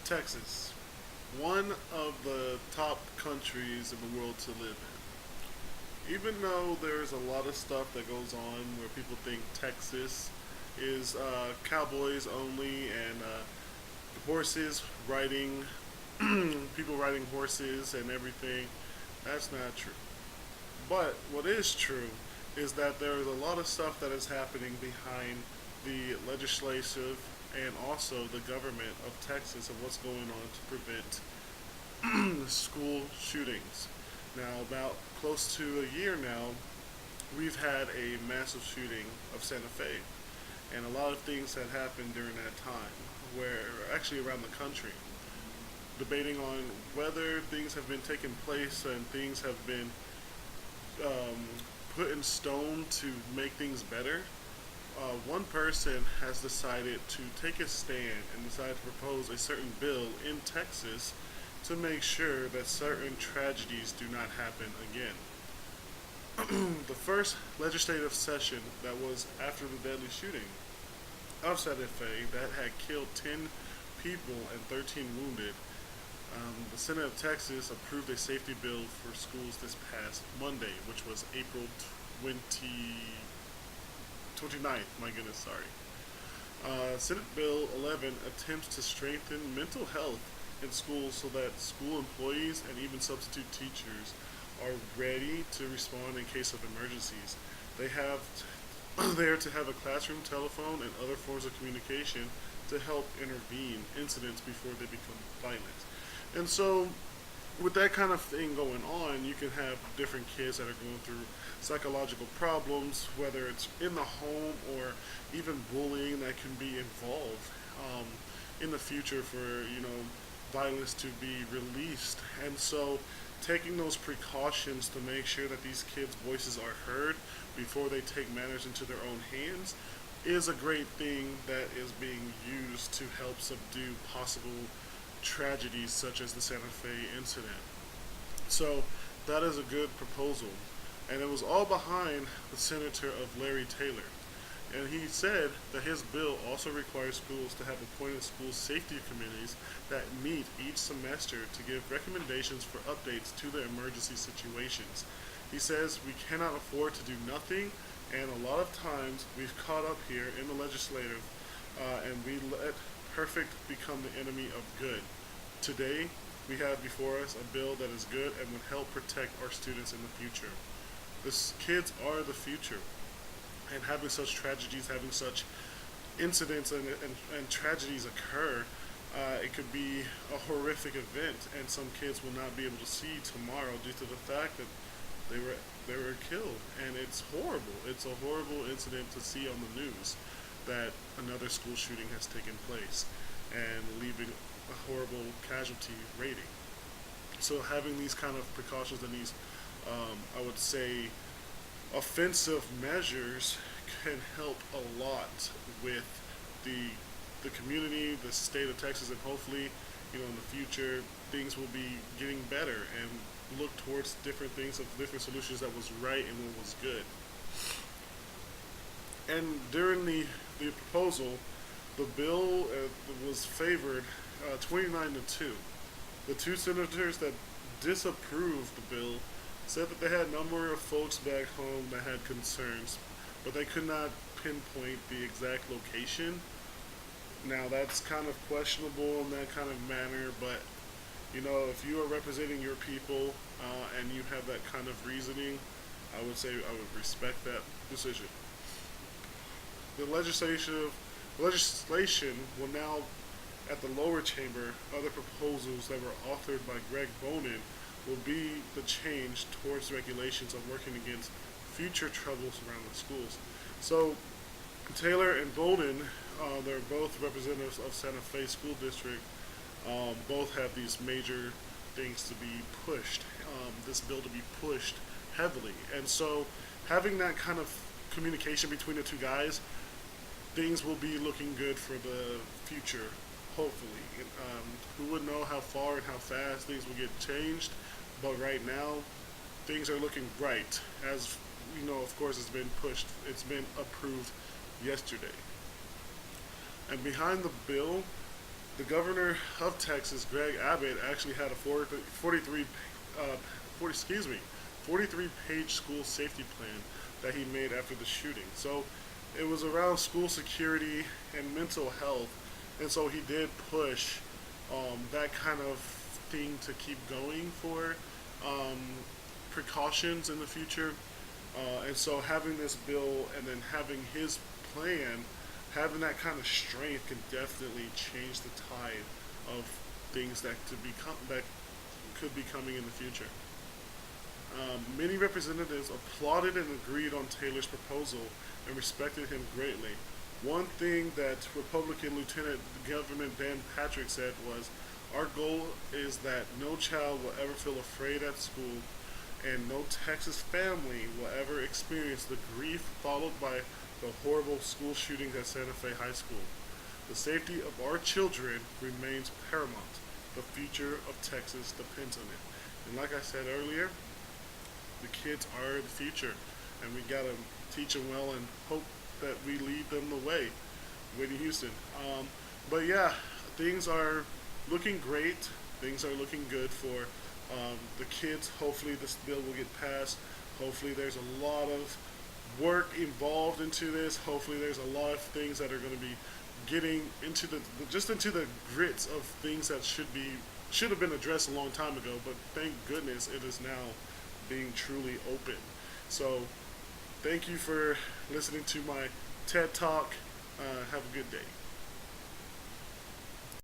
Texas, one of the top countries in the world to live in. Even though there's a lot of stuff that goes on where people think Texas is cowboys only and horses riding, people riding horses and everything, that's not true. But what is true is that there is a lot of stuff that is happening behind the legislative and also the government of Texas of what's going on to prevent school shootings. Now, about close to a year now, we've had a massive shooting of Santa Fe, and a lot of things had happened during that time, where actually around the country, debating on whether things have been taking place and things have been um, put in stone to make things better. One person has decided to take a stand and decided to propose a certain bill in Texas to make sure that certain tragedies do not happen again. The first legislative session that was after the deadly shooting of Santa Fe that had killed 10 people and 13 wounded, the Senate of Texas approved a safety bill for schools this past Monday, which was April 29th. My goodness, sorry. Senate Bill 11 attempts to strengthen mental health in schools so that school employees and even substitute teachers are ready to respond in case of emergencies. They have there to have a classroom telephone and other forms of communication to help intervene incidents before they become violent. And so, with that kind of thing going on, you can have different kids that are going through psychological problems, whether it's in the home or even bullying that can be involved in the future for violence to be released. And so, taking those precautions to make sure that these kids' voices are heard before they take matters into their own hands is a great thing that is being used to help subdue possible tragedies such as the Santa Fe incident. So that is a good proposal. And it was all behind the senator of Larry Taylor. And he said that his bill also requires schools to have appointed school safety committees that meet each semester to give recommendations for updates to the emergency situations. He says we cannot afford to do nothing, and a lot of times we've caught up here in the legislative and we let perfect become the enemy of good. Today, we have before us a bill that is good and would help protect our students in the future. The kids are the future, and having such tragedies, having such incidents and tragedies occur, it could be a horrific event, and some kids will not be able to see tomorrow due to the fact that they were killed, and it's horrible. It's a horrible incident to see on the news that another school shooting has taken place and leaving a horrible casualty rating. So having these kind of precautions and these, I would say, offensive measures can help a lot with the community, the state of Texas, and hopefully, in the future, things will be getting better and look towards different things of different solutions that was right and what was good. And during the proposal, the bill was favored 29 to 2. The two senators that disapproved the bill said that they had a number of folks back home that had concerns, but they could not pinpoint the exact location. Now that's kind of questionable in that kind of manner, but if you are representing your people and you have that kind of reasoning, I would say I would respect that decision. The legislation will now, at the lower chamber, other proposals that were authored by Greg Bonin will be the change towards regulations of working against future troubles around the schools. So Taylor and Bonin, they're both representatives of Santa Fe School District. Both have these major things to be pushed, this bill to be pushed heavily. And so having that kind of communication between the two guys, things will be looking good for the future, hopefully. Who would know how far and how fast things will get changed, but right now, things are looking bright. As of course, it's been pushed, it's been approved yesterday. And behind the bill The governor of Texas, Greg Abbott, actually had a 43, 43-page school safety plan that he made after the shooting. So it was around school security and mental health, and so he did push that kind of thing to keep going for um, precautions in the future. And so having this bill and then having his plan, having that kind of strength can definitely change the tide of things that could be coming in the future. Many representatives applauded and agreed on Taylor's proposal and respected him greatly. One thing that Republican Lieutenant Governor Dan Patrick said was, "Our goal is that no child will ever feel afraid at school, and no Texas family will ever experience the grief followed by the horrible school shootings at Santa Fe High School. The safety of our children remains paramount. The future of Texas depends on it." And like I said earlier, the kids are the future, and we gotta teach them well and hope that we lead them the way. Whitney Houston. But yeah, things are looking great. Things are looking good for the kids. Hopefully, this bill will get passed. Hopefully, there's a lot of work involved into this. Hopefully, there's a lot of things that are going to be getting into just into the grits of things that should have been addressed a long time ago. But thank goodness it is now being truly open. So, thank you for listening to my TED Talk. Have a good day.